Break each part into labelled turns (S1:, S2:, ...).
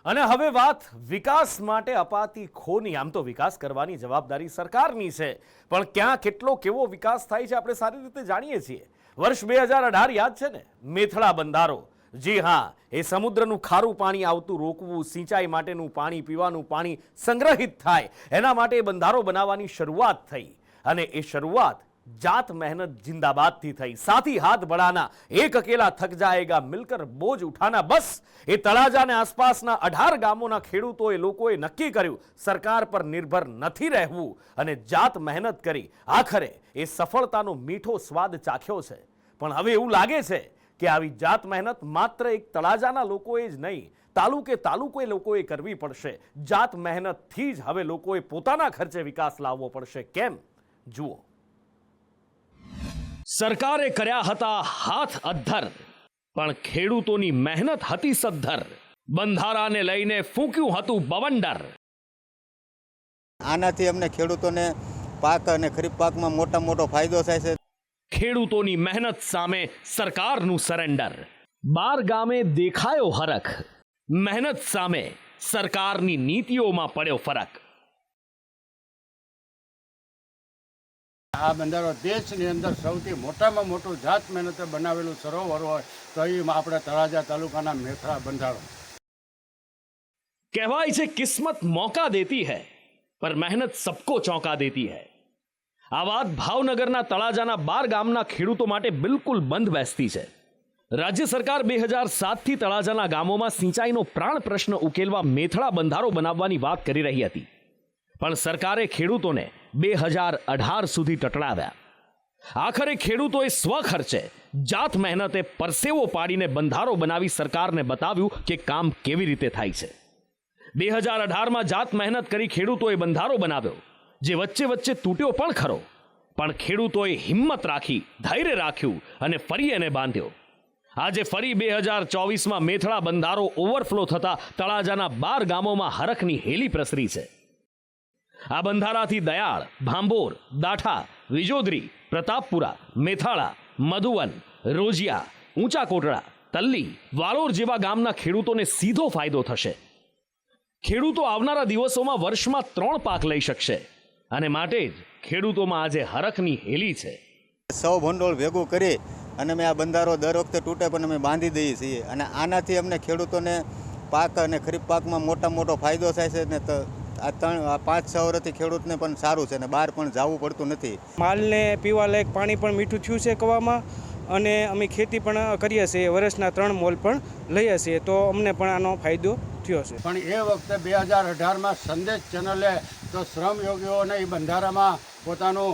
S1: અને હવે વાત વિકાસ માટે અપાતી ખોની. આમ તો વિકાસ કરવાની જવાબદારી સરકારની છે, પણ ક્યાં કેટલો કેવો વિકાસ થાય છે આપણે સારી રીતે જાણીએ છીએ. વર્ષ 2018 યાદ છે ને, મેથળા બંધારો. જી હા, એ સમુદ્રનું ખારું પાણી આવતું રોકવું, સિંચાઈ માટેનું પાણી, પીવાનું પાણી સંગ્રહિત થાય એના માટે બંધારો બનાવવાની શરૂઆત થઈ. અને એ શરૂઆત जात मेहनत जिंदाबाद थी थई. साथी हाथ बढ़ाना, एक अकेला थक जाएगा, मिलकर बोझ उठाना. बस ए तळाजा ने आसपासना 18 गामोना खेडूतोए लोकोए नक्की कर्યું सरकार पर निर्भर નથી રહેવું અને જાત મહેનત કરી આખરે એ સફળતાનો મીઠો સ્વાદ ચાખ્યો છે. પણ હવે એવું લાગે છે કે આવી જાત મહેનત માત્ર એક તળાજાના લોકોએ જ નહીં, તાલુકે લોકોએ કરવી પડશે. જાત મહેનતથી જ હવે લોકોએ પોતાના ખર્ચે વિકાસ લાવવો પડશે. કેમ? જુઓ. સરકારે કર્યા હતા હાથ અદ્ધર, પણ ખેડૂતોની મહેનત હતી સદ્ધર. બંધારાને લઈને ફૂંક્યું હતું બવંડર.
S2: આનાથી અમને ખેડૂતોને પાક અને ખરીફ પાકમાં મોટો ફાયદો થાય છે.
S1: ખેડૂતોની મહેનત સામે સરકારનું સરેન્ડર. 12 ગામે દેખાયો હરખ, મહેનત સામે સરકારની નીતિઓમાં પડ્યો ફરક.
S3: આ બંધારો દેશની અંદર સૌથી મોટામાં મોટું જાત મહેનતે બનાવેલું સરોવર હોય તો એ આપણે તળાજા તાલુકાના મેથળા બંધારો.
S1: કહેવાય છે કિસ્મત મોકા દેતી હૈ પર મહેનત સબકો ચોંકા દેતી હૈ. આ વાત ભાવનગરના તળાજાના 12 ગામના ખેડૂતો માટે બિલકુલ બંધ બેસતી છે. રાજ્ય સરકાર 2007થી તળાજાના ગામોમાં સિંચાઈનો પ્રાણ પ્રશ્ન ઉકેલવા મેથળા બંધારો બનાવવાની વાત કરી રહી હતી, પણ સરકારે ખેડૂતોને 2018 સુધી ટટળાવ્યા. આખરે ખેડૂતોએ સ્વખર્ચે જાત મહેનતે પરસેવો પાડીને બંધારો બનાવી સરકારને બતાવ્યું કે કામ કેવી રીતે થાય છે. 2018માં જાત મહેનત કરી ખેડૂતોએ બંધારો બનાવ્યો, જે વચ્ચે તૂટ્યો પણ ખરો, પણ ખેડૂતોએ હિંમત રાખી, ધૈર્ય રાખ્યું અને ફરી એને બાંધ્યો. આજે ફરી 2024માં મેથળા બંધારો ઓવરફ્લો થતા તળાજાના 12 ગામોમાં હરખની હેલી પ્રસરી છે. આ બંધારાથી દયાળ, ભાંભોર, દાઠા, વિજોદરી, પ્રતાપપુરા, મેથાળા, મધુવન, રોજિયા, ઊંચા કોટડા, તલ્લી, વાલોર જેવા ગામના ખેડૂતોને સીધો ફાયદો થશે. ખેડૂતો આવનારા દિવસોમાં વર્ષમાં 3 પાક લઈ શકશે અને માટે જ ખેડૂતોમાં આજે હરખની હેલી છે.
S2: સૌ ભંડોળ ભેગું કરી અને અમે આ બંધારો દર વખતે તૂટે પણ અમે બાંધી દઈએ છીએ. અને આનાથી અમને ખેડૂતોને પાક અને ખરીફ પાકમાં મોટો ફાયદો થાય છે ને. આ 5-6 વર્ષથી ખેડૂતને પણ સારું છે ને બહાર પણ જવું પડતું નથી.
S4: માલને પીવા લાયક પાણી પણ મીઠું થયું છે કવામાં, અને અમે ખેતી પણ કરીએ છીએ, વર્ષના 3 મોલ પણ લઈએ છીએ, તો અમને પણ આનો ફાયદો થયો છે.
S3: પણ એ વખતે 2018માં સંદેશ ચેનલે તો શ્રમયોગીઓને એ બંધારામાં પોતાનું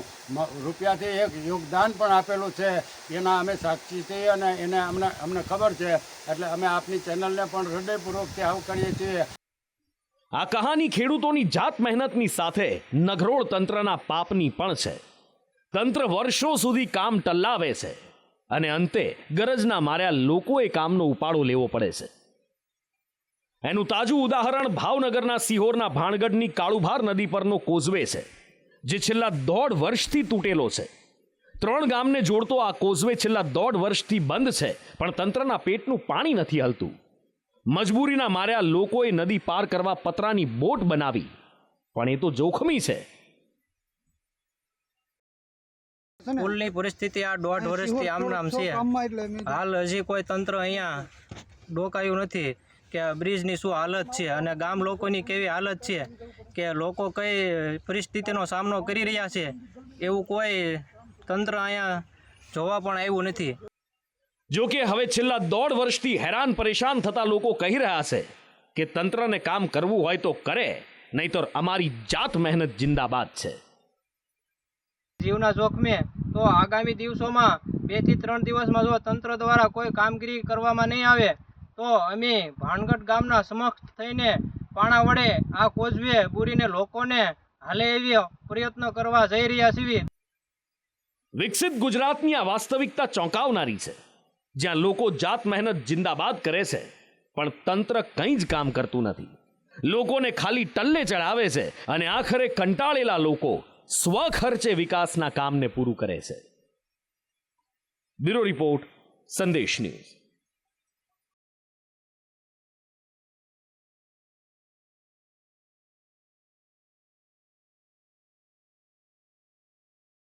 S3: રૂપિયાથી એક યોગદાન પણ આપેલું છે. એના અમે સાક્ષી છીએ અને એને અમને ખબર છે, એટલે અમે આપની ચેનલને પણ હૃદયપૂર્વકથી આવકારીએ છીએ.
S1: આ કહાની ખેડૂતોની જાત મહેનતની સાથે નઘરોળ તંત્રના પાપની પણ છે. તંત્ર વર્ષો સુધી કામ ટલ્લાવે છે અને અંતે ગરજના માર્યા લોકોએ કામનો ઉપાડો લેવો પડે છે. એનું તાજું ઉદાહરણ ભાવનગરના સિહોરના ભાણગઢની કાળુભાર નદી પરનો કોઝવે છે, જે છેલ્લા 1.5 વર્ષથી તૂટેલો છે. 3 ગામને જોડતો આ કોઝવે છેલ્લા 1.5 વર્ષથી બંધ છે, પણ તંત્રના પેટનું પાણી નથી હલતું. મજબૂરીના માર્યા લોકોએ નદી પાર કરવા પતરાની બોટ બનાવી, પણ એ તો જોખમી છે.
S5: પુલની પરિસ્થિતિ આ 1.5 વર્ષથી આમનામ છે. હાલ હજી કોઈ તંત્ર અહીંયા ડોકાયું નથી કે બ્રિજની શું હાલત છે અને ગામ લોકોની કેવી હાલત છે, કે લોકો કઈ પરિસ્થિતિનો સામનો કરી રહ્યા છે, એવું કોઈ તંત્ર અહીંયા જોવા પણ આવ્યું નથી.
S1: જો કે હવે છેલ્લા 1.5 વર્ષથી હેરાન પરેશાન થતા લોકો કહી રહ્યા છે કે તંત્રને કામ કરવું હોય તો કરે, નહીતર અમારી જાત મહેનત જિંદાબાદ છે.
S5: જીવના જોખમે તો આગામી દિવસોમાં 2 થી 3 દિવસમાં જો તંત્ર દ્વારા કોઈ કામગીરી કરવામાં નહીં આવે તો અમે ભાણગઢ ગામના સમક્ષ થઈને પાણા વડે આ કોઝવે બુરીને લોકોને હાલે એવી પ્રયત્નો કરવા જઈ રહ્યા છીએ.
S1: વિકસિત ગુજરાતની આ વાસ્તવિકતા ચોંકાવનારી છે, જ્યાં લોકો જાત મહેનત જિંદાબાદ કરે છે, પણ તંત્ર કંઈ જ કામ કરતું નથી. લોકોને ખાલી ટલ્લે ચડાવે છે અને આખરે કંટાળેલા લોકો સ્વખર્ચે વિકાસના કામને પૂરું કરે છે. બ્યુરો રિપોર્ટ, સંદેશ ન્યૂઝ.